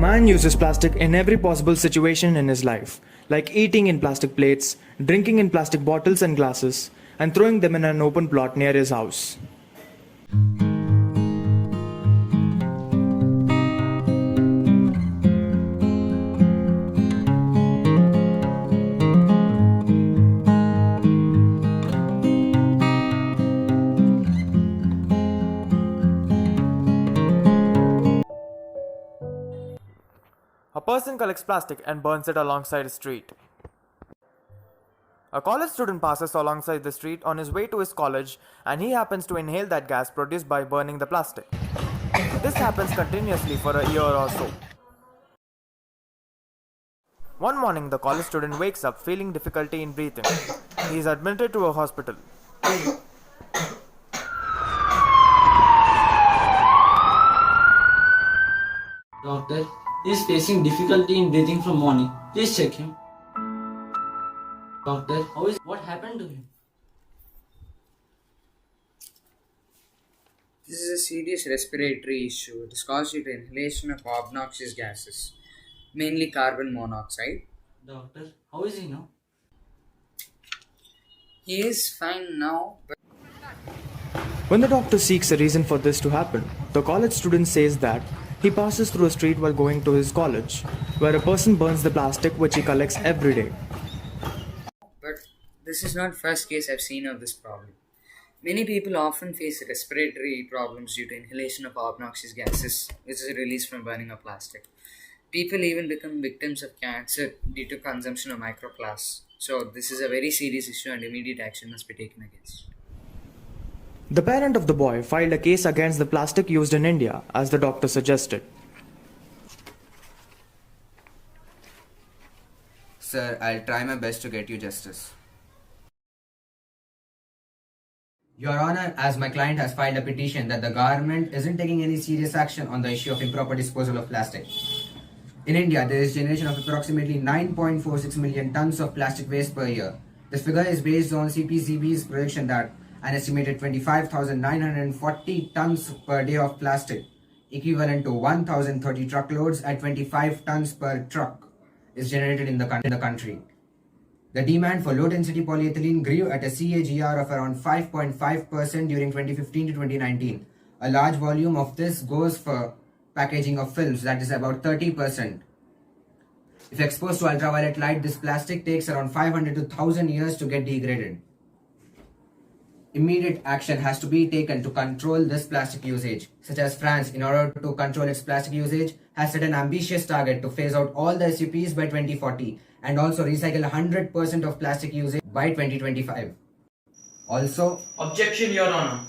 man uses plastic in every possible situation in his life, like eating in plastic plates, drinking in plastic bottles and glasses, and throwing them in an open plot near his house. A person collects plastic and burns it alongside a street. A college student passes alongside the street on his way to his college and he happens to inhale that gas produced by burning the plastic. This happens continuously for a year or so. One morning, the college student wakes up feeling difficulty in breathing. He is admitted to a hospital. Doctor, he is facing difficulty in breathing from morning. Please check him. Doctor, what happened to him? This is a serious respiratory issue. It is caused due to inhalation of obnoxious gases, mainly carbon monoxide. Doctor, how is he now? He is fine now, but When the doctor seeks a reason for this to happen, the college student says that he passes through a street while going to his college, where a person burns the plastic which he collects every day. this is not first case I've seen of this problem. Many people often face respiratory problems due to inhalation of obnoxious gases, which is released from burning of plastic. People even become victims of cancer due to consumption of microplastics. So this is a very serious issue and immediate action must be taken against. The parent of the boy filed a case against the plastic used in India, as the doctor suggested. Sir, I'll try my best to get you justice. Your Honor, as my client has filed a petition that the government isn't taking any serious action on the issue of improper disposal of plastic. In India, there is generation of approximately 9.46 million tons of plastic waste per year. This figure is based on CPCB's projection that an estimated 25,940 tons per day of plastic, equivalent to 1,030 truckloads at 25 tons per truck, is generated in the country. The demand for low-density polyethylene grew at a CAGR of around 5.5% during 2015 to 2019. A large volume of this goes for packaging of films, that is about 30%. If exposed to ultraviolet light, this plastic takes around 500 to 1,000 years to get degraded. Immediate action has to be taken to control this plastic usage, such as France, in order to control its plastic usage, has set an ambitious target to phase out all the SUPs by 2040 and also recycle 100% of plastic usage by 2025. Also, Objection, Your Honor.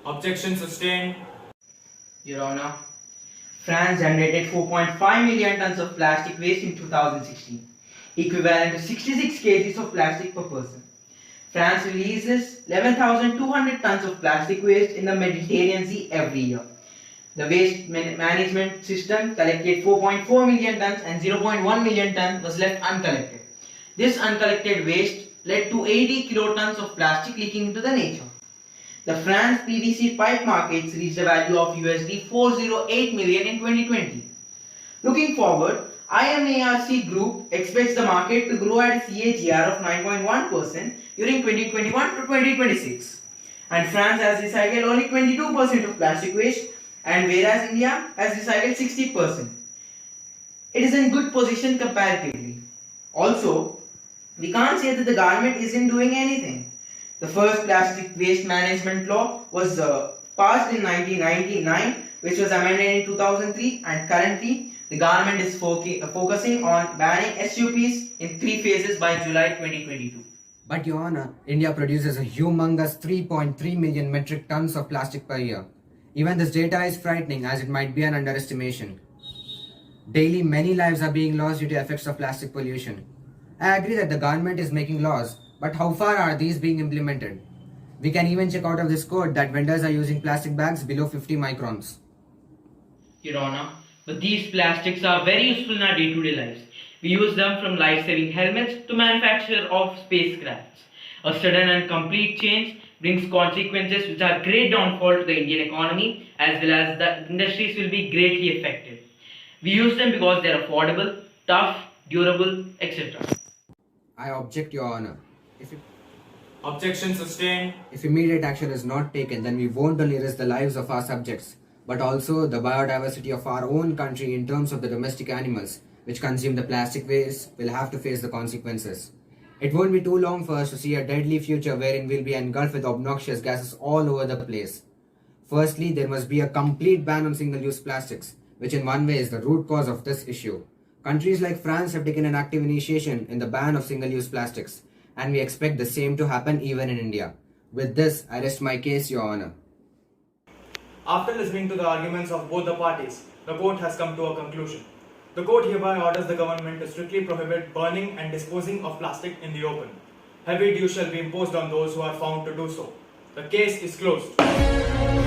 Objection sustained. Your Honor, France generated 4.5 million tons of plastic waste in 2016, equivalent to 66 kgs of plastic per person. France releases 11,200 tons of plastic waste in the Mediterranean Sea every year. The waste management system collected 4.4 million tons and 0.1 million tons was left uncollected. This uncollected waste led to 80 kilotons of plastic leaking into the nature. The France PVC pipe markets reached a value of USD 408 million in 2020. Looking forward, IMARC Group expects the market to grow at a CAGR of 9.1% during 2021 to 2026. And France has recycled only 22% of plastic waste, and whereas India has recycled 60%. It is in good position comparatively. Also, we can't say that the government isn't doing anything. The first plastic waste management law was passed in 1999, which was amended in 2003, and currently the government is focusing on banning SUPs in 3 phases by July 2022. but Your Honor, India produces a humongous 3.3 million metric tons of plastic per year. Even this data is frightening, as it might be an underestimation. Daily, many lives are being lost due to effects of plastic pollution. I agree that the government is making laws, but how far are these being implemented? We can even check out of this code that vendors are using plastic bags below 50 microns. Your Honor, but these plastics are very useful in our day-to-day lives. We use them from life-saving helmets to manufacture of spacecrafts. A sudden and complete change brings consequences which are great downfall to the Indian economy as well as the industries will be greatly affected. We use them because they are affordable, tough, durable, etc. I object, Your Honor. Objection sustained. If immediate action is not taken, then we won't only risk the lives of our subjects, but also the biodiversity of our own country in terms of the domestic animals which consume the plastic waste will have to face the consequences. It won't be too long for us to see a deadly future wherein we'll be engulfed with obnoxious gases all over the place. Firstly, there must be a complete ban on single-use plastics, which in one way is the root cause of this issue. Countries like France have taken an active initiation in the ban of single-use plastics, and we expect the same to happen even in India. With this, I rest my case, Your Honor. After listening to the arguments of both the parties, the court has come to a conclusion. The court hereby orders the government to strictly prohibit burning and disposing of plastic in the open. Heavy dues shall be imposed on those who are found to do so. The case is closed.